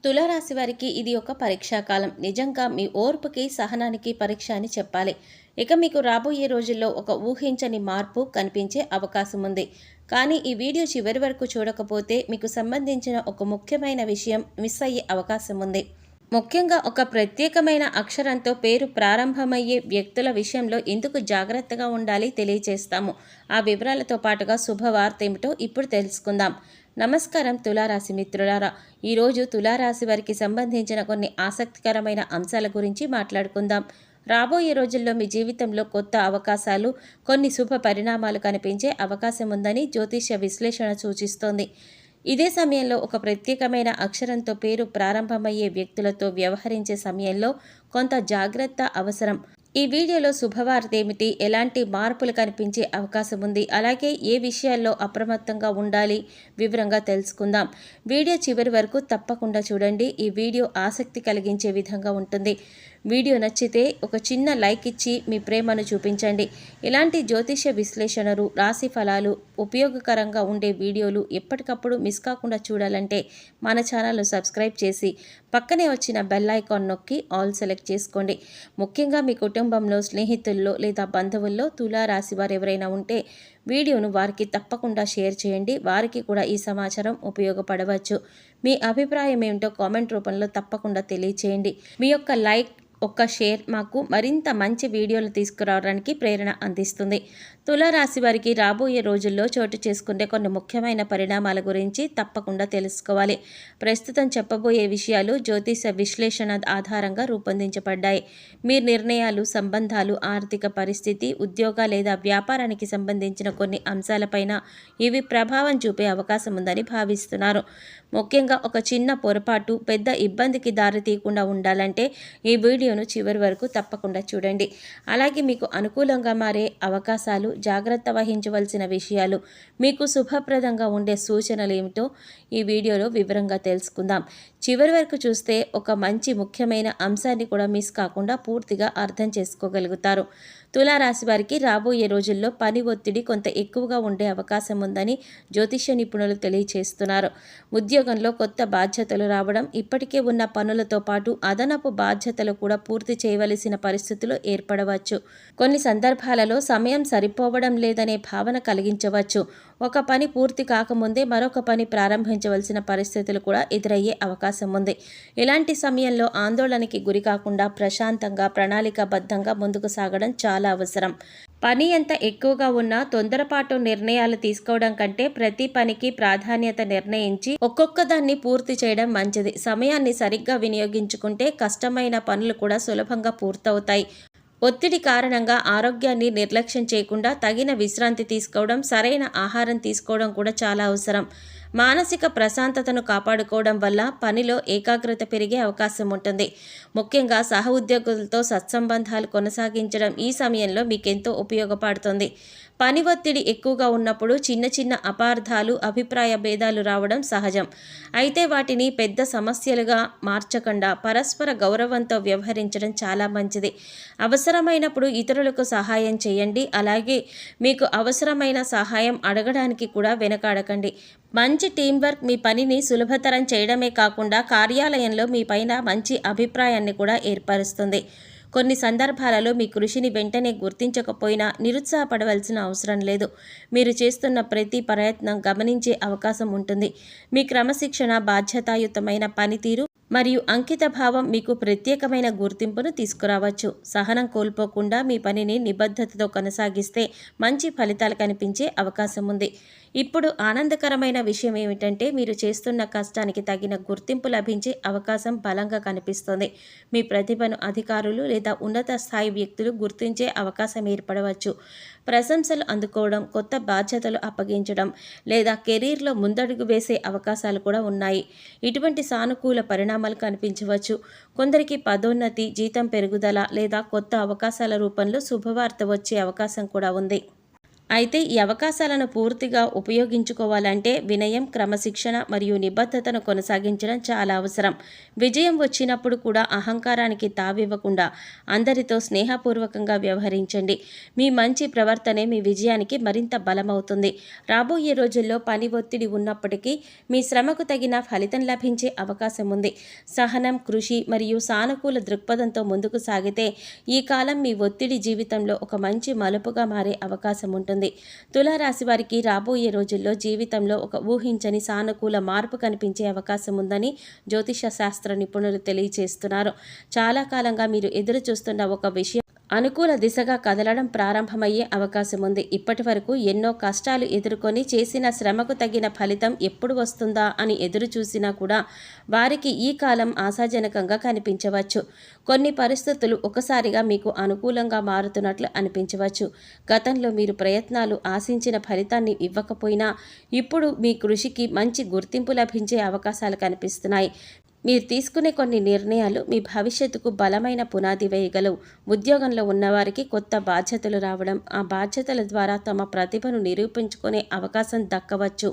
తులారాశి వారికి ఇది ఒక పరీక్షాకాలం. నిజంగా మీ ఓర్పుకి, సహనానికి పరీక్ష అని చెప్పాలి. ఇక మీకు రాబోయే రోజుల్లో ఒక ఊహించని మార్పు కనిపించే అవకాశం ఉంది. కానీ ఈ వీడియో చివరి వరకు చూడకపోతే మీకు సంబంధించిన ఒక ముఖ్యమైన విషయం మిస్ అయ్యే అవకాశం ఉంది. ముఖ్యంగా ఒక ప్రత్యేకమైన అక్షరంతో పేరు ప్రారంభమయ్యే వ్యక్తుల విషయంలో ఎందుకు జాగ్రత్తగా ఉండాలి తెలియజేస్తాము. ఆ వివరాలతో పాటుగా శుభవార్త ఏమిటో ఇప్పుడు తెలుసుకుందాం. నమస్కారం తులారాశి మిత్రులారా. ఈరోజు తులారాశి వారికి సంబంధించిన కొన్ని ఆసక్తికరమైన అంశాల గురించి మాట్లాడుకుందాం. రాబోయే రోజుల్లో మీ జీవితంలో కొత్త అవకాశాలు, కొన్ని శుభ పరిణామాలు కనిపించే అవకాశం ఉందని జ్యోతిష్య విశ్లేషణ సూచిస్తోంది. ఇదే సమయంలో ఒక ప్రత్యేకమైన అక్షరంతో పేరు ప్రారంభమయ్యే వ్యక్తులతో వ్యవహరించే సమయంలో కొంత జాగ్రత్త అవసరం. ఈ వీడియోలో శుభవార్త ఏమిటి, ఎలాంటి మార్పులు కనిపించే అవకాశం ఉంది, అలాగే ఏ విషయాల్లో అప్రమత్తంగా ఉండాలి వివరంగా తెలుసుకుందాం. వీడియో చివరి వరకు తప్పకుండా చూడండి. ఈ వీడియో ఆసక్తి కలిగించే విధంగా ఉంటుంది. వీడియో నచ్చితే ఒక చిన్న లైక్ ఇచ్చి మీ ప్రేమను చూపించండి. ఇలాంటి జ్యోతిష్య విశ్లేషణలు, రాశి ఫలాలు, ఉపయోగకరంగా ఉండే వీడియోలు ఎప్పటికప్పుడు మిస్ కాకుండా చూడాలంటే మన ఛానల్ను సబ్స్క్రైబ్ చేసి పక్కనే వచ్చిన బెల్ ఐకాన్ నొక్కి ఆల్ సెలెక్ట్ చేసుకోండి. ముఖ్యంగా మీ కుటుంబంలో, స్నేహితుల్లో లేదా బంధువుల్లో తులారాశి వారు ఎవరైనా ఉంటే వీడియోను వారికి తప్పకుండా షేర్ చేయండి. వారికి కూడా ఈ సమాచారం ఉపయోగపడవచ్చు. మీ అభిప్రాయం ఏమిటో కామెంట్ రూపంలో తప్పకుండా తెలియచేయండి. మీ యొక్క లైక్, ఒక్క షేర్ మాకు మరింత మంచి వీడియోలు తీసుకురావడానికి ప్రేరణ అందిస్తుంది. తులారాశి వారికి రాబోయే రోజుల్లో చోటు చేసుకునే కొన్ని ముఖ్యమైన పరిణామాల గురించి తప్పకుండా తెలుసుకోవాలి. ప్రస్తుతం చెప్పబోయే విషయాలు జ్యోతిష విశ్లేషణ ఆధారంగా రూపొందించబడ్డాయి. మీ నిర్ణయాలు, సంబంధాలు, ఆర్థిక పరిస్థితి, ఉద్యోగ లేదా వ్యాపారానికి సంబంధించిన కొన్ని అంశాలపైన ఇవి ప్రభావం చూపే అవకాశం ఉందని భావిస్తున్నారు. ముఖ్యంగా ఒక చిన్న పొరపాటు పెద్ద ఇబ్బందికి దారితీయకుండా ఉండాలంటే ఈ వీడియోను చివరి వరకు తప్పకుండా చూడండి. అలాగే మీకు అనుకూలంగా మారే అవకాశాలు, జాగ్రత్త వహించవలసిన విషయాలు, మీకు శుభప్రదంగా ఉండే సూచనలు ఏమిటో ఈ వీడియోలో వివరంగా తెలుసుకుందాం. చివరి వరకు చూస్తే ఒక మంచి ముఖ్యమైన అంశాన్ని కూడా మిస్ కాకుండా పూర్తిగా అర్థం చేసుకోగలుగుతారు. తులారాశి వారికి రాబోయే రోజుల్లో పని ఒత్తిడి కొంత ఎక్కువగా ఉండే అవకాశం ఉందని జ్యోతిష్య నిపుణులు తెలియజేస్తున్నారు. ఉద్యోగంలో కొత్త బాధ్యతలు రావడం, ఇప్పటికే ఉన్న పనులతో పాటు అదనపు బాధ్యతలు కూడా పూర్తి చేయవలసిన పరిస్థితులు ఏర్పడవచ్చు. కొన్ని సందర్భాలలో సమయం సరిపోవడం లేదనే భావన కలిగించవచ్చు. ఒక పని పూర్తి కాకముందే మరొక పని ప్రారంభించవలసిన పరిస్థితులు కూడా ఎదురయ్యే అవకాశం ఉంది. ఇలాంటి సమయంలో ఆందోళనకి గురి కాకుండా ప్రశాంతంగా, ప్రణాళికాబద్ధంగా ముందుకు సాగడం చాలా అవసరం. పని ఎంత ఎక్కువగా ఉన్నా తొందరపాటు నిర్ణయాలు తీసుకోవడం కంటే ప్రతి పనికి ప్రాధాన్యత నిర్ణయించి ఒక్కొక్క దాన్ని పూర్తి చేయడం మంచిది. సమయాన్ని సరిగ్గా వినియోగించుకుంటే కష్టమైన పనులు కూడా సులభంగా పూర్తవుతాయి. ఒత్తిడి కారణంగా ఆరోగ్యాన్ని నిర్లక్ష్యం చేయకుండా తగిన విశ్రాంతి తీసుకోవడం, సరైన ఆహారం తీసుకోవడం కూడా చాలా అవసరం. మానసిక ప్రశాంతతను కాపాడుకోవడం వల్ల పనిలో ఏకాగ్రత పెరిగే అవకాశం ఉంటుంది. ముఖ్యంగా సహ ఉద్యోగులతో సత్సంబంధాలు కొనసాగించడం ఈ సమయంలో మీకెంతో ఉపయోగపడుతుంది. పని ఒత్తిడి ఎక్కువగా ఉన్నప్పుడు చిన్న చిన్న అపార్థాలు, అభిప్రాయ భేదాలు రావడం సహజం. అయితే వాటిని పెద్ద సమస్యలుగా మార్చకుండా పరస్పర గౌరవంతో వ్యవహరించడం చాలా మంచిది. అవసరమైనప్పుడు ఇతరులకు సహాయం చేయండి. అలాగే మీకు అవసరమైన సహాయం అడగడానికి కూడా వెనకాడకండి. మంచి టీంవర్క్ మీ పనిని సులభతరం చేయడమే కాకుండా కార్యాలయంలో మీ పైన మంచి అభిప్రాయాన్ని కూడా ఏర్పరుస్తుంది. కొన్ని సందర్భాలలో మీ కృషిని వెంటనే గుర్తించకపోయినా నిరుత్సాహపడవలసిన అవసరం లేదు. మీరు చేస్తున్న ప్రతి ప్రయత్నం గమనించే అవకాశం ఉంటుంది. మీ క్రమశిక్షణ, బాధ్యతాయుతమైన పనితీరు మరియు అంకిత భావం మీకు ప్రత్యేకమైన గుర్తింపును తీసుకురావచ్చు. సహనం కోల్పోకుండా మీ పనిని నిబద్ధతతో కొనసాగిస్తే మంచి ఫలితాలు కనిపించే అవకాశం ఉంది. ఇప్పుడు ఆనందకరమైన విషయం ఏమిటంటే మీరు చేస్తున్న కష్టానికి తగిన గుర్తింపు లభించే అవకాశం బలంగా కనిపిస్తుంది. మీ ప్రతిభను అధికారులు లేదా ఉన్నత స్థాయి వ్యక్తులు గుర్తించే అవకాశం ఏర్పడవచ్చు. ప్రశంసలు అందుకోవడం, కొత్త బాధ్యతలు అప్పగించడం లేదా కెరీర్లో ముందడుగు వేసే అవకాశాలు కూడా ఉన్నాయి. ఇటువంటి సానుకూల పరిణామాలు కనిపించవచ్చు. కొందరికి పదోన్నతి, జీతం పెరుగుదల లేదా కొత్త అవకాశాల రూపంలో శుభవార్త వచ్చే అవకాశం కూడా ఉంది. అయితే ఈ అవకాశాలను పూర్తిగా ఉపయోగించుకోవాలంటే వినయం, క్రమశిక్షణ మరియు నిబద్ధతను కొనసాగించడం చాలా అవసరం. విజయం వచ్చినప్పుడు కూడా అహంకారానికి తావివ్వకుండా అందరితో స్నేహపూర్వకంగా వ్యవహరించండి. మీ మంచి ప్రవర్తనే మీ విజయానికి మరింత బలమవుతుంది. రాబోయే రోజుల్లో పని ఒత్తిడి ఉన్నప్పటికీ మీ శ్రమకు తగిన ఫలితం లభించే అవకాశం ఉంది. సహనం, కృషి మరియు సానుకూల దృక్పథంతో ముందుకు సాగితే ఈ కాలం మీ ఒత్తిడి జీవితంలో ఒక మంచి మలుపుగా మారే అవకాశం ఉంటుంది. తులారాశి వారికి రాబోయే రోజుల్లో జీవితంలో ఒక ఊహించని సానుకూల మార్పు కనిపించే అవకాశం ఉందని జ్యోతిష శాస్త్ర నిపుణులు తెలియజేస్తున్నారు. చాలా కాలంగా మీరు ఎదురు చూస్తున్న ఒక విషయం అనుకూల దిశగా కదలడం ప్రారంభమయ్యే అవకాశం ఉంది. ఇప్పటి వరకు ఎన్నో కష్టాలు ఎదుర్కొని చేసిన శ్రమకు తగిన ఫలితం ఎప్పుడు వస్తుందా అని ఎదురు చూసినా కూడా వారికి ఈ కాలం ఆశాజనకంగా కనిపించవచ్చు. కొన్ని పరిస్థితులు ఒకసారిగా మీకు అనుకూలంగా మారుతున్నట్లు అనిపించవచ్చు. గతంలో మీరు ప్రయత్నాలు ఆశించిన ఫలితాన్ని ఇవ్వకపోయినా ఇప్పుడు మీ కృషికి మంచి గుర్తింపు లభించే అవకాశాలు కనిపిస్తున్నాయి. మీరు తీసుకునే కొన్ని నిర్ణయాలు మీ భవిష్యత్తుకు బలమైన పునాది వేయగలవు. ఉద్యోగంలో ఉన్నవారికి కొత్త బాధ్యతలు రావడం, ఆ బాధ్యతల ద్వారా తమ ప్రతిభను నిరూపించుకునే అవకాశం దక్కవచ్చు.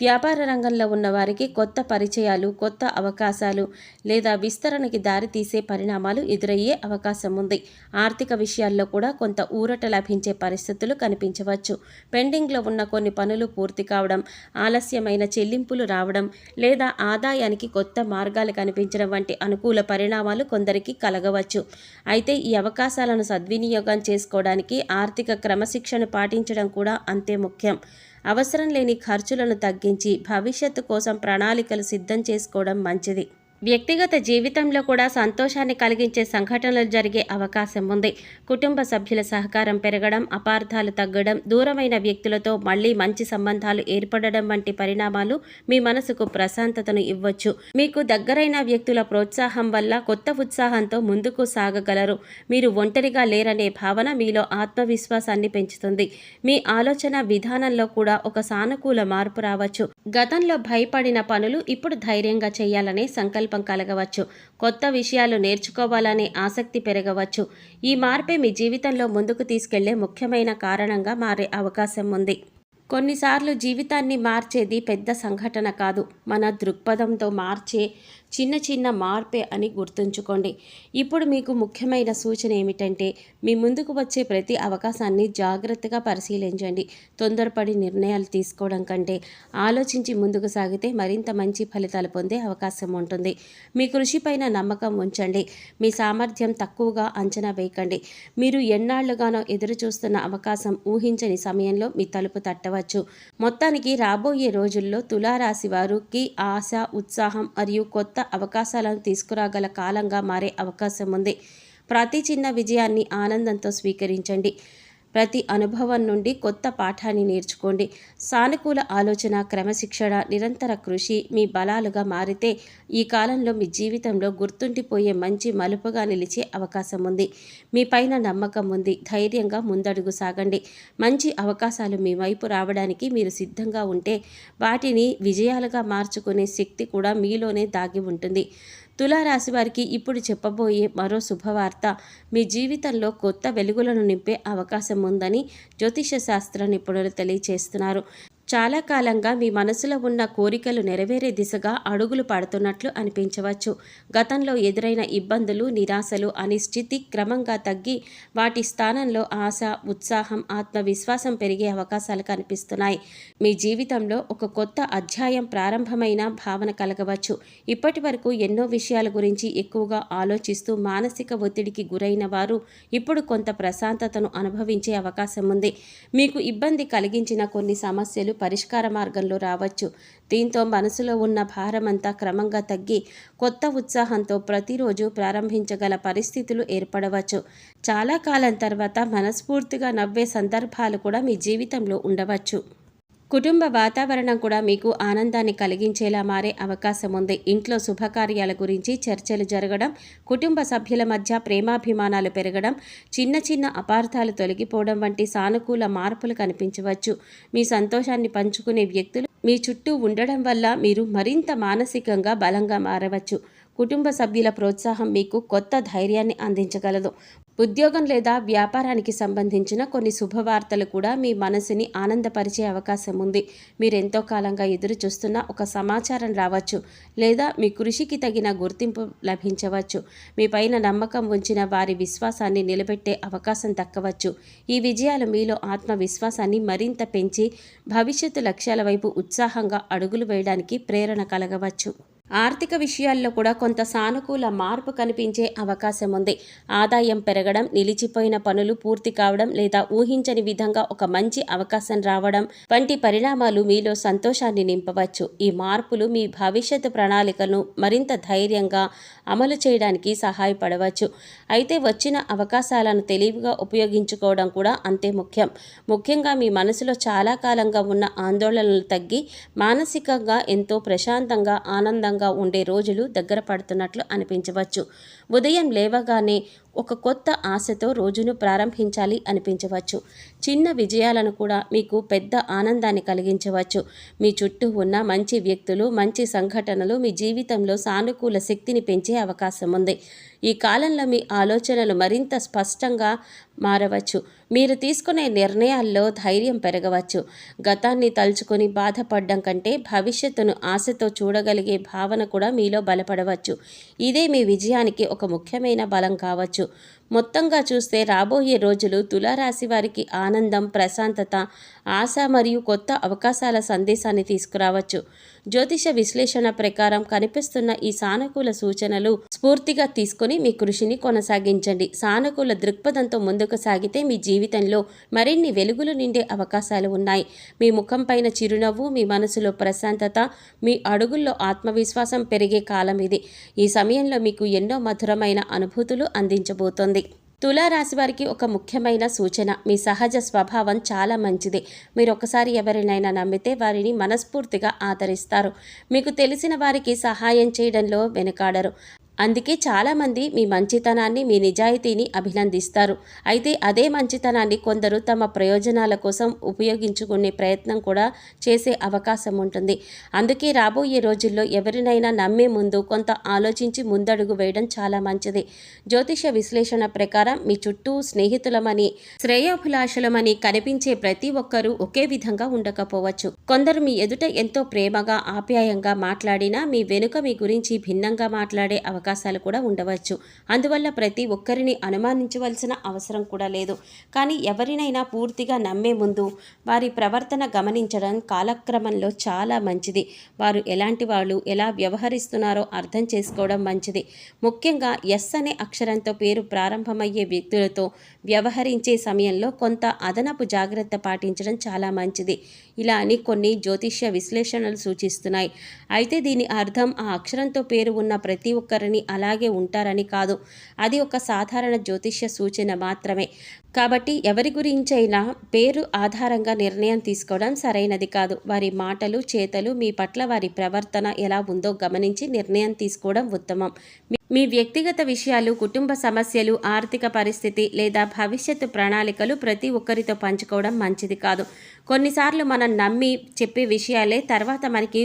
వ్యాపార రంగంలో ఉన్నవారికి కొత్త పరిచయాలు, కొత్త అవకాశాలు లేదా విస్తరణకి దారితీసే పరిణామాలు ఎదురయ్యే అవకాశం ఉంది. ఆర్థిక విషయాల్లో కూడా కొంత ఊరట లభించే పరిస్థితులు కనిపించవచ్చు. పెండింగ్లో ఉన్న కొన్ని పనులు పూర్తి కావడం, ఆలస్యమైన చెల్లింపులు రావడం లేదా ఆదాయానికి కొత్త మార్గాలు కనిపించడం వంటి అనుకూల పరిణామాలు కొందరికి కలగవచ్చు. అయితే ఈ అవకాశాలను సద్వినియోగం చేసుకోవడానికి ఆర్థిక క్రమశిక్షణ పాటించడం కూడా అంతే ముఖ్యం. అవసరం లేని ఖర్చులను తగ్గించి భవిష్యత్తు కోసం ప్రణాళికలు సిద్ధం చేసుకోవడం మంచిది. వ్యక్తిగత జీవితంలో కూడా సంతోషాన్ని కలిగించే సంఘటనలు జరిగే అవకాశం ఉంది. కుటుంబ సభ్యుల సహకారం పెరగడం, అపార్థాలు తగ్గడం, దూరమైన వ్యక్తులతో మళ్ళీ మంచి సంబంధాలు ఏర్పడడం వంటి పరిణామాలు మీ మనసుకు ప్రశాంతతను ఇవ్వచ్చు. మీకు దగ్గరైన వ్యక్తుల ప్రోత్సాహం వల్ల కొత్త ఉత్సాహంతో ముందుకు సాగగలరు. మీరు ఒంటరిగా లేరనే భావన మీలో ఆత్మవిశ్వాసాన్ని పెంచుతుంది. మీ ఆలోచన విధానంలో కూడా ఒక సానుకూల మార్పు రావచ్చు. గతంలో భయపడిన పనులు ఇప్పుడు ధైర్యంగా చేయాలనే సంకల్పం కలగవచ్చు. కొత్త విషయాలు నేర్చుకోవాలనే ఆసక్తి పెరగవచ్చు. ఈ మార్పే మీ జీవితంలో ముందుకు తీసుకెళ్లే ముఖ్యమైన కారణంగా మారే అవకాశం ఉంది. కొన్నిసార్లు జీవితాన్ని మార్చేది పెద్ద సంఘటన కాదు, మన దృక్పథంతో మార్చే చిన్న చిన్న మార్పే అని గుర్తుంచుకోండి. ఇప్పుడు మీకు ముఖ్యమైన సూచన ఏమిటంటే మీ ముందుకు వచ్చే ప్రతి అవకాశాన్ని జాగ్రత్తగా పరిశీలించండి. తొందరపడి నిర్ణయాలు తీసుకోవడం కంటే ఆలోచించి ముందుకు సాగితే మరింత మంచి ఫలితాలు పొందే అవకాశం ఉంటుంది. మీ కృషిపైన నమ్మకం ఉంచండి. మీ సామర్థ్యం తక్కువగా అంచనా వేయకండి. మీరు ఎన్నాళ్లుగానో ఎదురు చూస్తున్న అవకాశం ఊహించని సమయంలో మీ తలుపు తట్టవచ్చు. మొత్తానికి రాబోయే రోజుల్లో తులారాశి వారికి ఆశ, ఉత్సాహం మరియు కొత్త అవకాశాలను తీసుకురాగల కాలంగా మారే అవకాశం ఉంది. ప్రతి చిన్న విజయాన్ని ఆనందంతో స్వీకరించండి. ప్రతి అనుభవం నుండి కొత్త పాఠాన్ని నేర్చుకోండి. సానుకూల ఆలోచన, క్రమశిక్షణ, నిరంతర కృషి మీ బలాలుగా మారితే ఈ కాలంలో మీ జీవితంలో గుర్తుండిపోయే మంచి మలుపుగా నిలిచే అవకాశం ఉంది. మీ పైన నమ్మకం ఉంది. ధైర్యంగా ముందడుగు సాగండి. మంచి అవకాశాలు మీ వైపు రావడానికి మీరు సిద్ధంగా ఉంటే వాటిని విజయాలుగా మార్చుకునే శక్తి కూడా మీలోనే దాగి ఉంటుంది. తులారాశి వారికి ఇప్పుడు చెప్పబోయే మరో శుభవార్త మీ జీవితంలో కొత్త వెలుగులను నింపే అవకాశం ఉందని జ్యోతిష శాస్త్ర నిపుణులు తెలియజేస్తున్నారు. చాలా కాలంగా మీ మనసులో ఉన్న కోరికలు నెరవేరే దిశగా అడుగులు పడుతున్నట్లు అనిపించవచ్చు. గతంలో ఎదురైన ఇబ్బందులు, నిరాశలు, అనిశ్చితి క్రమంగా తగ్గి వాటి స్థానంలో ఆశ, ఉత్సాహం, ఆత్మవిశ్వాసం పెరిగే అవకాశాలు కనిపిస్తున్నాయి. మీ జీవితంలో ఒక కొత్త అధ్యాయం ప్రారంభమైన భావన కలగవచ్చు. ఇప్పటి వరకు ఎన్నో విషయాల గురించి ఎక్కువగా ఆలోచిస్తూ మానసిక ఒత్తిడికి గురైన వారు ఇప్పుడు కొంత ప్రశాంతతను అనుభవించే అవకాశం ఉంది. మీకు ఇబ్బంది కలిగించిన కొన్ని సమస్యలు పరిష్కార మార్గంలో రావచ్చు. దీంతో మనసులో ఉన్న భారమంతా క్రమంగా తగ్గి కొత్త ఉత్సాహంతో ప్రతిరోజు ప్రారంభించగల పరిస్థితులు ఏర్పడవచ్చు. చాలా కాలం తర్వాత మనస్ఫూర్తిగా నవ్వే సందర్భాలు కూడా మీ జీవితంలో ఉండవచ్చు. కుటుంబ వాతావరణం కూడా మీకు ఆనందాన్ని కలిగించేలా మారే అవకాశం ఉంది. ఇంట్లో శుభకార్యాల గురించి చర్చలు జరగడం, కుటుంబ సభ్యుల మధ్య ప్రేమాభిమానాలు పెరగడం, చిన్న చిన్న అపార్థాలు తొలగిపోవడం వంటి సానుకూల మార్పులు కనిపించవచ్చు. మీ సంతోషాన్ని పంచుకునే వ్యక్తులు మీ చుట్టూ ఉండడం వల్ల మీరు మరింత మానసికంగా బలంగా మారవచ్చు. కుటుంబ సభ్యుల ప్రోత్సాహం మీకు కొత్త ధైర్యాన్ని అందించగలదు. ఉద్యోగం లేదా వ్యాపారానికి సంబంధించిన కొన్ని శుభవార్తలు కూడా మీ మనసుని ఆనందపరిచే అవకాశం ఉంది. మీరెంతో కాలంగా ఎదురు చూస్తున్న ఒక సమాచారం రావచ్చు, లేదా మీ కృషికి తగిన గుర్తింపు లభించవచ్చు. మీ పైన నమ్మకం ఉంచిన వారి విశ్వాసాన్ని నిలబెట్టే అవకాశం దక్కవచ్చు. ఈ విజయాలు మీలో ఆత్మవిశ్వాసాన్ని మరింత పెంచి భవిష్యత్తు లక్ష్యాల వైపు ఉత్సాహంగా అడుగులు వేయడానికి ప్రేరణ కలగవచ్చు. ఆర్థిక విషయాల్లో కూడా కొంత సానుకూల మార్పు కనిపించే అవకాశం ఉంది. ఆదాయం పెరగడం, నిలిచిపోయిన పనులు పూర్తి కావడం, లేదా ఊహించని విధంగా ఒక మంచి అవకాశం రావడం వంటి పరిణామాలు మీలో సంతోషాన్ని నింపవచ్చు. ఈ మార్పులు మీ భవిష్యత్తు ప్రణాళికను మరింత ధైర్యంగా అమలు చేయడానికి సహాయపడవచ్చు. అయితే వచ్చిన అవకాశాలను తెలివిగా ఉపయోగించుకోవడం కూడా అంతే ముఖ్యం. ముఖ్యంగా మీ మనసులో చాలా కాలంగా ఉన్న ఆందోళనలు తగ్గి మానసికంగా ఎంతో ప్రశాంతంగా, ఆనందంగా ఉండే రోజులు దగ్గర పడుతున్నట్లు అనిపించవచ్చు. ఉదయం లేవగానే ఒక కొత్త ఆశతో రోజును ప్రారంభించాలి అనిపించవచ్చు. చిన్న విజయాలను కూడా మీకు పెద్ద ఆనందాన్ని కలిగించవచ్చు. మీ చుట్టూ ఉన్న మంచి వ్యక్తులు, మంచి సంఘటనలు మీ జీవితంలో సానుకూల శక్తిని పెంచే అవకాశం ఉంది. ఈ కాలంలో మీ ఆలోచనలు మరింత స్పష్టంగా మారవచ్చు. మీరు తీసుకునే నిర్ణయాల్లో ధైర్యం పెరగవచ్చు. గతాన్ని తలుచుకొని బాధపడడం కంటే భవిష్యత్తును ఆశతో చూడగలిగే భావన కూడా మీలో బలపడవచ్చు. ఇదే మీ విజయానికి ఒక ముఖ్యమైన బలం కావచ్చు. మొత్తంగా చూస్తే రాబోయే రోజులు తులారాశి వారికి ఆనందం, ప్రశాంతత, ఆశ మరియు కొత్త అవకాశాల సందేశాన్ని తీసుకురావచ్చు. జ్యోతిష విశ్లేషణ ప్రకారం కనిపిస్తున్న ఈ సానుకూల సూచనలు స్ఫూర్తిగా తీసుకొని మీ కృషిని కొనసాగించండి. సానుకూల దృక్పథంతో ముందుకు సాగితే మీ జీవితంలో మరిన్ని వెలుగులు నిండే అవకాశాలు ఉన్నాయి. మీ ముఖం పైన చిరునవ్వు, మీ మనసులో ప్రశాంతత, మీ అడుగుల్లో ఆత్మవిశ్వాసం పెరిగే కాలం ఇది. ఈ సమయంలో మీకు ఎన్నో మధురమైన అనుభూతులు అందించబోతోంది. తులారాశి వారికి ఒక ముఖ్యమైన సూచన: మీ సహజ స్వభావం చాలా మంచిది. మీరు ఒకసారి ఎవరినైనా నమ్మితే వారిని మనస్ఫూర్తిగా ఆదరిస్తారు. మీకు తెలిసిన వారికి సహాయం చేయడంలో వెనుకాడరు. అందుకే చాలామంది మీ మంచితనాన్ని, మీ నిజాయితీని అభినందిస్తారు. అయితే అదే మంచితనాన్ని కొందరు తమ ప్రయోజనాల కోసం ఉపయోగించుకునే ప్రయత్నం కూడా చేసే అవకాశం ఉంటుంది. అందుకే రాబోయే రోజుల్లో ఎవరినైనా నమ్మే ముందు కొంత ఆలోచించి ముందడుగు వేయడం చాలా మంచిది. జ్యోతిష విశ్లేషణ ప్రకారం మీ చుట్టూ స్నేహితులమని, శ్రేయోభిలాషులమని కనిపించే ప్రతి ఒక్కరూ ఒకే విధంగా ఉండకపోవచ్చు. కొందరు మీ ఎదుట ఎంతో ప్రేమగా, ఆప్యాయంగా మాట్లాడినా మీ వెనుక మీ గురించి భిన్నంగా మాట్లాడే అవకాశాలు కూడా ఉండవచ్చు. అందువల్ల ప్రతి ఒక్కరిని అనుమానించవలసిన అవసరం కూడా లేదు. కానీ ఎవరినైనా పూర్తిగా నమ్మే ముందు వారి ప్రవర్తన గమనించడం కాలక్రమంలో చాలా మంచిది. వారు ఎలాంటి వాళ్ళు, ఎలా వ్యవహరిస్తున్నారో అర్థం చేసుకోవడం మంచిది. ముఖ్యంగా ఎస్ అనే అక్షరంతో పేరు ప్రారంభమయ్యే వ్యక్తులతో వ్యవహరించే సమయంలో కొంత అదనపు జాగ్రత్త పాటించడం చాలా మంచిది. ఇలా అని కొన్ని జ్యోతిష్య విశ్లేషణలు సూచిస్తున్నాయి. అయితే దీని అర్థం ఆ అక్షరంతో పేరు ఉన్న ప్రతి ఒక్కరిని అలాగే ఉంటారని కాదు. అది ఒక సాధారణ జ్యోతిష్య సూచన మాత్రమే. కాబట్టి ఎవరి గురించైనా పేరు ఆధారంగా నిర్ణయం తీసుకోవడం సరైనది కాదు. వారి మాటలు, చేతలు, మీ పట్ల వారి ప్రవర్తన ఎలా ఉందో గమనించి నిర్ణయం తీసుకోవడం ఉత్తమం. మీ వ్యక్తిగత విషయాలు, కుటుంబ సమస్యలు, ఆర్థిక పరిస్థితి లేదా భవిష్యత్తు ప్రణాళికలు ప్రతి ఒక్కరితో పంచుకోవడం మంచిది కాదు. కొన్నిసార్లు మనం నమ్మి చెప్పే విషయాలే తర్వాత మనకి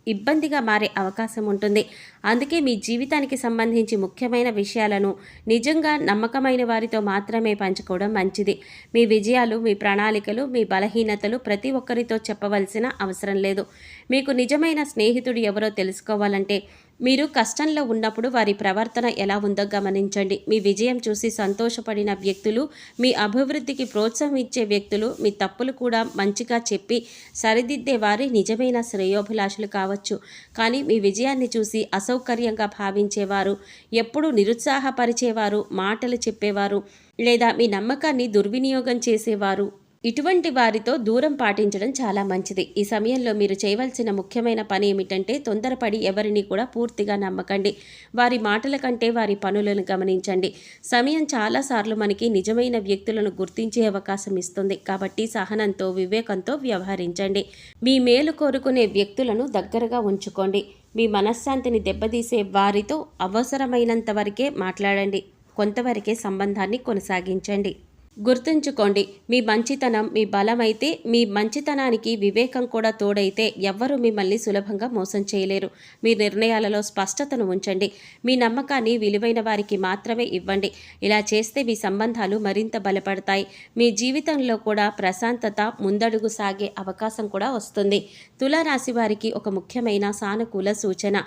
ఇబ్బందిగా మారే అవకాశం ఉంటుంది. అందుకే మీ జీవితానికి సంబంధించి ముఖ్యమైన విషయాలను నిజంగా నమ్మకమైన వారితో మాత్రమే పంచుకోవడం మంచిది. మీ విజయాలు, మీ ప్రణాళికలు, మీ బలహీనతలు ప్రతి ఒక్కరితో చెప్పవలసిన అవసరం లేదు. మీకు నిజమైన స్నేహితుడు ఎవరో తెలుసుకోవాలంటే మీరు కష్టంలో ఉన్నప్పుడు వారి ప్రవర్తన ఎలా ఉందో గమనించండి. మీ విజయం చూసి సంతోషపడిన వ్యక్తులు, మీ అభివృద్ధికి ప్రోత్సాహం ఇచ్చే వ్యక్తులు, మీ తప్పులు కూడా మంచిగా చెప్పి సరిదిద్దే వారి నిజమైన శ్రేయోభిలాషులు కావచ్చు. కానీ మీ విజయాన్ని చూసి అసౌకర్యంగా భావించేవారు, ఎప్పుడూ నిరుత్సాహపరిచేవారు, మాటలు చెప్పేవారు లేదా మీ నమ్మకాన్ని దుర్వినియోగం చేసేవారు, ఇటువంటి వారితో దూరం పాటించడం చాలా మంచిది. ఈ సమయంలో మీరు చేయవలసిన ముఖ్యమైన పని ఏమిటంటే తొందరపడి ఎవరిని కూడా పూర్తిగా నమ్మకండి. వారి మాటల కంటే వారి పనులను గమనించండి. సమయం చాలాసార్లు మనకి నిజమైన వ్యక్తులను గుర్తించే అవకాశం ఇస్తుంది. కాబట్టి సహనంతో, వివేకంతో వ్యవహరించండి. మీ మేలు కోరుకునే వ్యక్తులను దగ్గరగా ఉంచుకోండి. మీ మనశ్శాంతిని దెబ్బతీసే వారితో అవసరమైనంత వరకే మాట్లాడండి. కొంతవరకే సంబంధాన్ని కొనసాగించండి. గుర్తుంచుకోండి, మీ మంచితనం మీ బలమైతే, మీ మంచితనానికి వివేకం కూడా తోడైతే ఎవ్వరూ మిమ్మల్ని సులభంగా మోసం చేయలేరు. మీ నిర్ణయాలలో స్పష్టతను ఉంచండి. మీ నమ్మకాన్ని విలువైన వారికి మాత్రమే ఇవ్వండి. ఇలా చేస్తే మీ సంబంధాలు మరింత బలపడతాయి. మీ జీవితంలో కూడా ప్రశాంతత, ముందడుగు సాగే అవకాశం కూడా వస్తుంది. తులారాశి వారికి ఒక ముఖ్యమైన సానుకూల సూచన.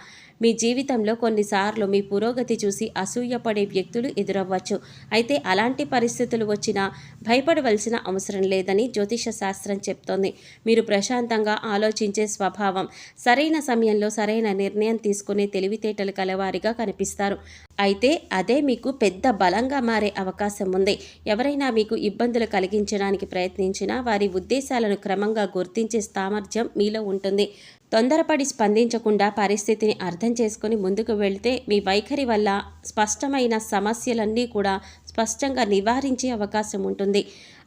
మీ జీవితంలో కొన్నిసార్లు మీ పురోగతి చూసి అసూయపడే వ్యక్తులు ఎదురవ్వచ్చు. అయితే అలాంటి పరిస్థితులు వచ్చినా భయపడవలసిన అవసరం లేదని జ్యోతిష శాస్త్రం చెప్తోంది. మీరు ప్రశాంతంగా ఆలోచించే స్వభావం, సరైన సమయంలో సరైన నిర్ణయం తీసుకునే తెలివితేటలు కలవారిగా కనిపిస్తారు. అయితే అదే మీకు పెద్ద బలంగా మారే అవకాశం ఉంది. ఎవరైనా మీకు ఇబ్బందులు కలిగించడానికి ప్రయత్నించినా వారి ఉద్దేశాలను క్రమంగా గుర్తించే సామర్థ్యం మీలో ఉంటుంది. తొందరపడి స్పందించకుండా పరిస్థితిని అర్థం చేసుకుని ముందుకు వెళ్తే మీ వైఖరి వల్ల స్పష్టమైన సమస్యలన్నీ కూడా స్పష్టంగా నివారించే అవకాశం ఉంటుంది.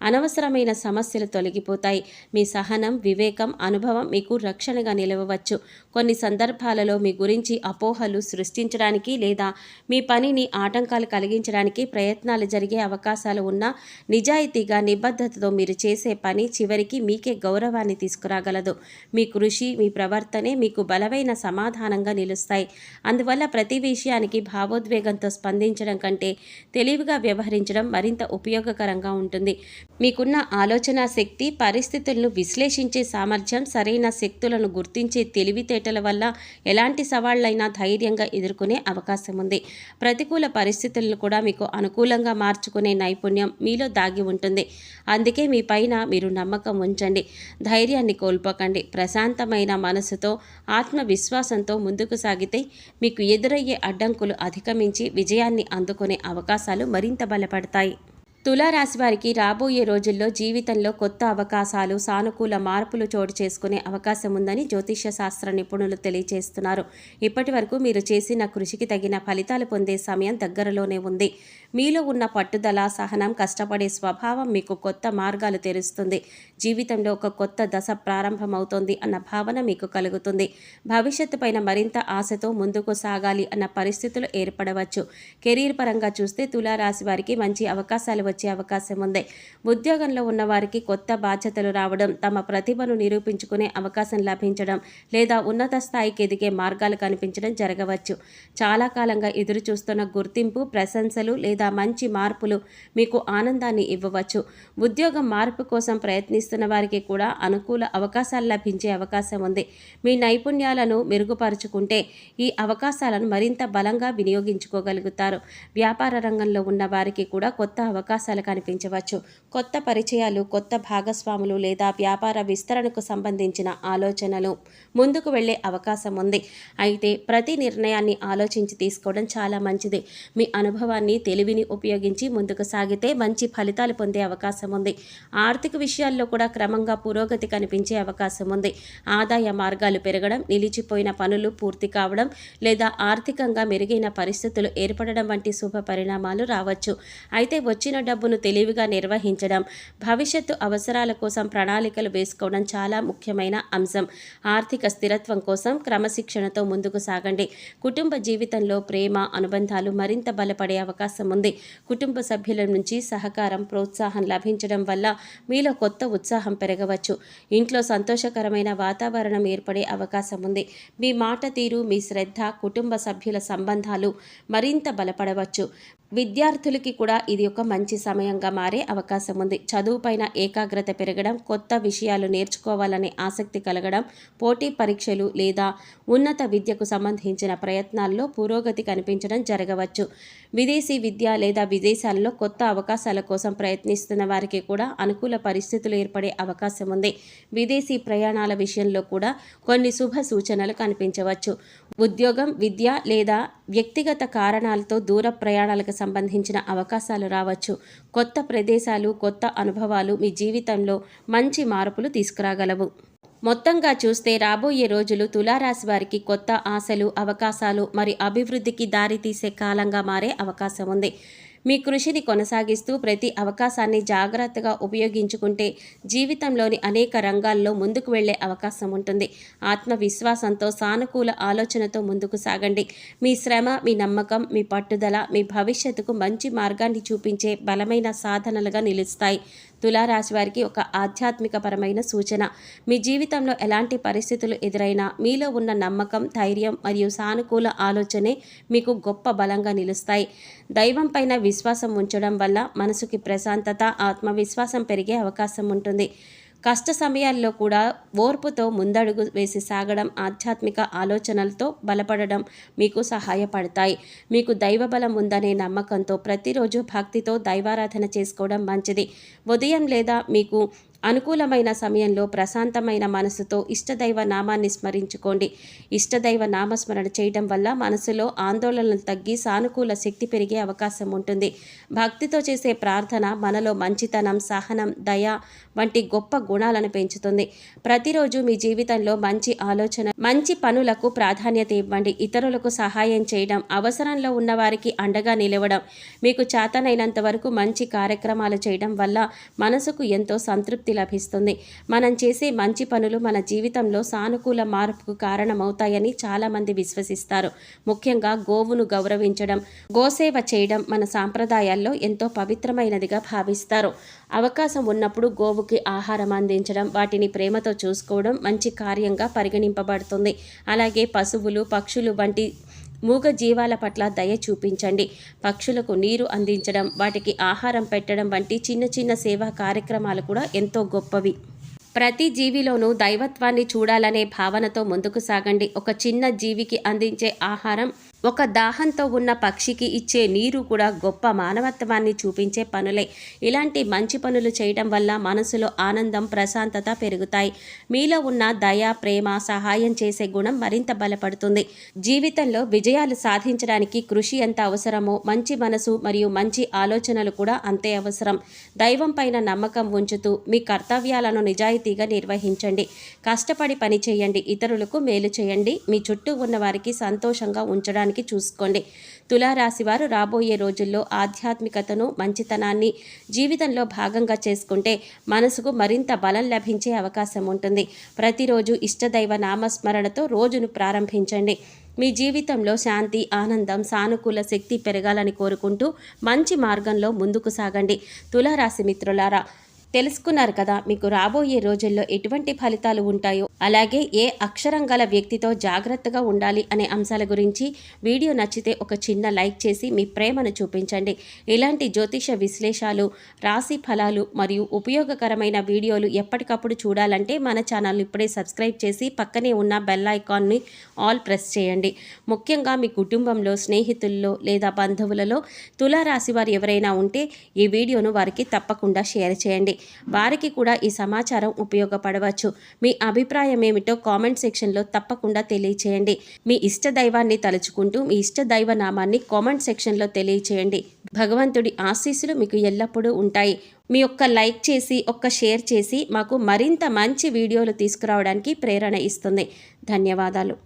అనవసరమైన సమస్యలు తొలగిపోతాయి. మీ సహనం, వివేకం, అనుభవం మీకు రక్షణగా నిలవవచ్చు. కొన్ని సందర్భాలలో మీ గురించి అపోహలు సృష్టించడానికి లేదా మీ పనిని ఆటంకాలు కలిగించడానికి ప్రయత్నాలు జరిగే అవకాశాలు ఉన్నా నిజాయితీగా, నిబద్ధతతో మీరు చేసే పని చివరికి మీకే గౌరవాన్ని తీసుకురాగలదు. మీ కృషి, మీ ప్రవర్తనే మీకు బలమైన సమాధానంగా నిలుస్తాయి. అందువల్ల ప్రతి విషయానికి భావోద్వేగంతో స్పందించడం కంటే తెలివిగా వ్యవహరించడం మరింత ఉపయోగకరంగా ఉంటుంది. మీకున్న ఆలోచన శక్తి, పరిస్థితులను విశ్లేషించే సామర్థ్యం, సరైన శక్తులను గుర్తించే తెలివితేటల వల్ల ఎలాంటి సవాళ్లైనా ధైర్యంగా ఎదుర్కొనే అవకాశం ఉంది. ప్రతికూల పరిస్థితులను కూడా మీకు అనుకూలంగా మార్చుకునే నైపుణ్యం మీలో దాగి ఉంటుంది. అందుకే మీ పైన మీరు నమ్మకం ఉంచండి. ధైర్యాన్ని కోల్పోకండి. ప్రశాంతమైన మనసుతో, ఆత్మవిశ్వాసంతో ముందుకు సాగితే మీకు ఎదురయ్యే అడ్డంకులు అధిగమించి విజయాన్ని అందుకునే అవకాశాలు మరింత బలపడతాయి. తులారాశి వారికి రాబోయే రోజుల్లో జీవితంలో కొత్త అవకాశాలు, సానుకూల మార్పులు చోటు చేసుకునే అవకాశం ఉందని జ్యోతిష్య శాస్త్ర నిపుణులు తెలియజేస్తున్నారు. ఇప్పటి వరకు మీరు చేసిన కృషికి తగిన ఫలితాలు పొందే సమయం దగ్గరలోనే ఉంది. మీలో ఉన్న పట్టుదల, సహనం, కష్టపడే స్వభావం మీకు కొత్త మార్గాలు తెరుస్తుంది. జీవితంలో ఒక కొత్త దశ ప్రారంభమవుతోంది అన్న భావన మీకు కలుగుతుంది. భవిష్యత్తు పైన మరింత ఆశతో ముందుకు సాగాలి అన్న పరిస్థితులు ఏర్పడవచ్చు. కెరీర్ పరంగా చూస్తే తులారాశి వారికి మంచి అవకాశాలు వచ్చే అవకాశం ఉంది. ఉద్యోగంలో ఉన్న వారికి కొత్త బాధ్యతలు రావడం, తమ ప్రతిభను నిరూపించుకునే అవకాశం లభించడం లేదా ఉన్నత స్థాయికి ఎదిగే మార్గాలు కనిపించడం జరగవచ్చు. చాలా కాలంగా ఎదురు చూస్తున్న గుర్తింపు, ప్రశంసలు లేదా మంచి మార్పులు మీకు ఆనందాన్ని ఇవ్వవచ్చు. ఉద్యోగం మార్పు కోసం ప్రయత్నిస్తున్న వారికి కూడా అనుకూల అవకాశాలు లభించే అవకాశం ఉంది. మీ నైపుణ్యాలను మెరుగుపరుచుకుంటే ఈ అవకాశాలను మరింత బలంగా వినియోగించుకోగలుగుతారు. వ్యాపార రంగంలో ఉన్న వారికి కూడా కొత్త అవకాశాలు కనిపించవచ్చు. కొత్త పరిచయాలు, కొత్త భాగస్వాములు లేదా వ్యాపార విస్తరణకు సంబంధించిన ఆలోచనలు ముందుకు వెళ్లే అవకాశం ఉంది. అయితే ప్రతి నిర్ణయాన్ని ఆలోచించి తీసుకోవడం చాలా మంచిది. మీ అనుభవాన్ని, తెలివిని ఉపయోగించి ముందుకు సాగితే మంచి ఫలితాలు పొందే అవకాశం ఉంది. ఆర్థిక విషయాల్లో కూడా క్రమంగా పురోగతి కనిపించే అవకాశం ఉంది. ఆదాయ మార్గాలు పెరగడం, నిలిచిపోయిన పనులు పూర్తి కావడం లేదా ఆర్థికంగా మెరుగైన పరిస్థితులు ఏర్పడడం వంటి శుభ పరిణామాలు రావచ్చు. అయితే వచ్చిన డబ్బును తెలివిగా నిర్వహించడం, భవిష్యత్తు అవసరాల కోసం ప్రణాళికలు వేసుకోవడం చాలా ముఖ్యమైన అంశం. ఆర్థిక స్థిరత్వం కోసం క్రమశిక్షణతో ముందుకు సాగండి. కుటుంబ జీవితంలో ప్రేమ, అనుబంధాలు మరింత బలపడే అవకాశం ఉంది. కుటుంబ సభ్యుల నుంచి సహకారం, ప్రోత్సాహం లభించడం వల్ల మీలో కొత్త ఉత్సాహం పెరగవచ్చు. ఇంట్లో సంతోషకరమైన వాతావరణం ఏర్పడే అవకాశం ఉంది. మీ మాట తీరు, మీ శ్రద్ధ, కుటుంబ సభ్యుల సంబంధాలు మరింత బలపడవచ్చు. విద్యార్థులకి కూడా ఇది ఒక మంచి సమయంగా మారే అవకాశం ఉంది. చదువుపైన ఏకాగ్రత పెరగడం, కొత్త విషయాలు నేర్చుకోవాలనే ఆసక్తి కలగడం, పోటీ పరీక్షలు లేదా ఉన్నత విద్యకు సంబంధించిన ప్రయత్నాల్లో పురోగతి కనిపించడం జరగవచ్చు. విదేశీ విద్య లేదా విదేశాల్లో కొత్త అవకాశాల కోసం ప్రయత్నిస్తున్న వారికి కూడా అనుకూల పరిస్థితులు ఏర్పడే అవకాశం ఉంది. విదేశీ ప్రయాణాల విషయంలో కూడా కొన్ని శుభ సూచనలు కనిపించవచ్చు. ఉద్యోగం, విద్య లేదా వ్యక్తిగత కారణాలతో దూర ప్రయాణాలకు సంబంధించిన అవకాశాలు రావచ్చు. కొత్త ప్రదేశాలు, కొత్త అనుభవాలు మీ జీవితంలో మంచి మార్పులు తీసుకురాగలవు. మొత్తంగా చూస్తే రాబోయే రోజులు తులారాశి వారికి కొత్త ఆశలు, అవకాశాలు మరి అభివృద్ధికి దారితీసే కాలంగా మారే అవకాశం ఉంది. మీ కృషిని కొనసాగిస్తూ ప్రతి అవకాశాన్ని జాగ్రత్తగా ఉపయోగించుకుంటే జీవితంలోని అనేక రంగాల్లో ముందుకు వెళ్లే అవకాశం ఉంటుంది. ఆత్మవిశ్వాసంతో, సానుకూల ఆలోచనతో ముందుకు సాగండి. మీ శ్రమ, మీ నమ్మకం, మీ పట్టుదల మీ భవిష్యత్తుకు మంచి మార్గాన్ని చూపించే బలమైన సాధనలుగా నిలుస్తాయి. తులారాశి వారికి ఒక ఆధ్యాత్మికపరమైన సూచన. మీ జీవితంలో ఎలాంటి పరిస్థితులు ఎదురైనా మీలో ఉన్న నమ్మకం, ధైర్యం మరియు సానుకూల ఆలోచనే మీకు గొప్ప బలంగా నిలుస్తాయి. దైవం పైన విశ్వాసం ఉంచడం వల్ల మనసుకి ప్రశాంతత, ఆత్మవిశ్వాసం పెరిగే అవకాశం ఉంటుంది. కష్ట సమయాల్లో కూడా ఓర్పుతో ముందడుగు వేసి సాగడం, ఆధ్యాత్మిక ఆలోచనలతో బలపడడం మీకు సహాయపడతాయి. మీకు దైవబలం ఉందనే నమ్మకంతో ప్రతిరోజు భక్తితో దైవారాధన చేసుకోవడం మంచిది. ఉదయం లేదా మీకు అనుకూలమైన సమయంలో ప్రశాంతమైన మనసుతో ఇష్టదైవ నామాన్ని స్మరించుకోండి. ఇష్టదైవ నామస్మరణ చేయడం వల్ల మనసులో ఆందోళనలు తగ్గి సానుకూల శక్తి పెరిగే అవకాశం ఉంటుంది. భక్తితో చేసే ప్రార్థన మనలో మంచితనం, సహనం, దయ వంటి గొప్ప గుణాలను పెంచుతుంది. ప్రతిరోజు మీ జీవితంలో మంచి ఆలోచన, మంచి పనులకు ప్రాధాన్యత ఇవ్వండి. ఇతరులకు సహాయం చేయడం, అవసరంలో ఉన్న వారికి అండగా నిలవడం, మీకు చేతనైనంత వరకు మంచి కార్యక్రమాలు చేయడం వల్ల మనసుకు ఎంతో సంతృప్తి లభిస్తుంది. మనం చేసే మంచి పనులు మన జీవితంలో సానుకూల మార్పుకు కారణమవుతాయని చాలామంది విశ్వసిస్తారు. ముఖ్యంగా గోవును గౌరవించడం, గోసేవ చేయడం మన సాంప్రదాయాల్లో ఎంతో పవిత్రమైనదిగా భావిస్తారు. అవకాశం ఉన్నప్పుడు గోవుకి ఆహారం అందించడం, వాటిని ప్రేమతో చూసుకోవడం మంచి కార్యంగా పరిగణింపబడుతుంది. అలాగే పశువులు, పక్షులు వంటి మూగ జీవాల పట్ల దయ చూపించండి. పక్షులకు నీరు అందించడం, వాటికి ఆహారం పెట్టడం వంటి చిన్న చిన్న సేవా కార్యక్రమాలు కూడా ఎంతో గొప్పవి. ప్రతి జీవిలోనూ దైవత్వాన్ని చూడాలనే భావనతో ముందుకు సాగండి. ఒక చిన్న జీవికి అందించే ఆహారం, ఒక దాహంతో ఉన్న పక్షికి ఇచ్చే నీరు కూడా గొప్ప మానవత్వాన్ని చూపించే పనులే. ఇలాంటి మంచి పనులు చేయడం వల్ల మనసులో ఆనందం, ప్రశాంతత పెరుగుతాయి. మీలో ఉన్న దయ, ప్రేమ, సహాయం చేసే గుణం మరింత బలపడుతుంది. జీవితంలో విజయాలు సాధించడానికి కృషి ఎంత అవసరమో మంచి మనసు మరియు మంచి ఆలోచనలు కూడా అంతే అవసరం. దైవం పైన నమ్మకం ఉంచుతూ మీ కర్తవ్యాలను నిజాయితీగా నిర్వహించండి. కష్టపడి పని చేయండి, ఇతరులకు మేలు చేయండి, మీ చుట్టూ ఉన్న వారికి సంతోషంగా ఉంచడానికి చూసుకోండి. తులారాశి వారు రాబోయే రోజుల్లో ఆధ్యాత్మికతను, మంచితనాన్ని జీవితంలో భాగంగా చేసుకుంటే మనసుకు మరింత బలం లభించే అవకాశం ఉంటుంది. ప్రతిరోజు ఇష్టదైవ నామస్మరణతో రోజును ప్రారంభించండి. మీ జీవితంలో శాంతి, ఆనందం, సానుకూల శక్తి పెరగాలని కోరుకుంటూ మంచి మార్గంలో ముందుకు సాగండి. తులారాశి మిత్రులారా, తెలుసుకున్నారు కదా మీకు రాబోయే రోజుల్లో ఎటువంటి ఫలితాలు ఉంటాయో, అలాగే ఏ అక్షరం గల వ్యక్తితో జాగ్రత్తగా ఉండాలి అనే అంశాల గురించి. వీడియో నచ్చితే ఒక చిన్న లైక్ చేసి మీ ప్రేమను చూపించండి. ఇలాంటి జ్యోతిష విశ్లేషాలు, రాశి ఫలాలు మరియు ఉపయోగకరమైన వీడియోలు ఎప్పటికప్పుడు చూడాలంటే మన ఛానల్ని ఇప్పుడే సబ్స్క్రైబ్ చేసి పక్కనే ఉన్న బెల్ ఐకాన్ని ఆల్ ప్రెస్ చేయండి. ముఖ్యంగా మీ కుటుంబంలో, స్నేహితుల్లో లేదా బంధువులలో తులారాశి వారు ఎవరైనా ఉంటే ఈ వీడియోను వారికి తప్పకుండా షేర్ చేయండి. వారికి కూడా ఈ సమాచారం ఉపయోగపడవచ్చు. మీ అభిప్రాయం ఏమిటో కామెంట్ సెక్షన్లో తప్పకుండా తెలియచేయండి. మీ ఇష్ట దైవాన్ని తలుచుకుంటూ మీ ఇష్ట దైవ నామాన్ని కామెంట్ సెక్షన్లో తెలియచేయండి. భగవంతుడి ఆశీస్సులు మీకు ఎల్లప్పుడూ ఉంటాయి. మీ ఒక్క లైక్ చేసి, ఒక్క షేర్ చేసి మాకు మరింత మంచి వీడియోలు తీసుకురావడానికి ప్రేరణ ఇస్తుంది. ధన్యవాదాలు.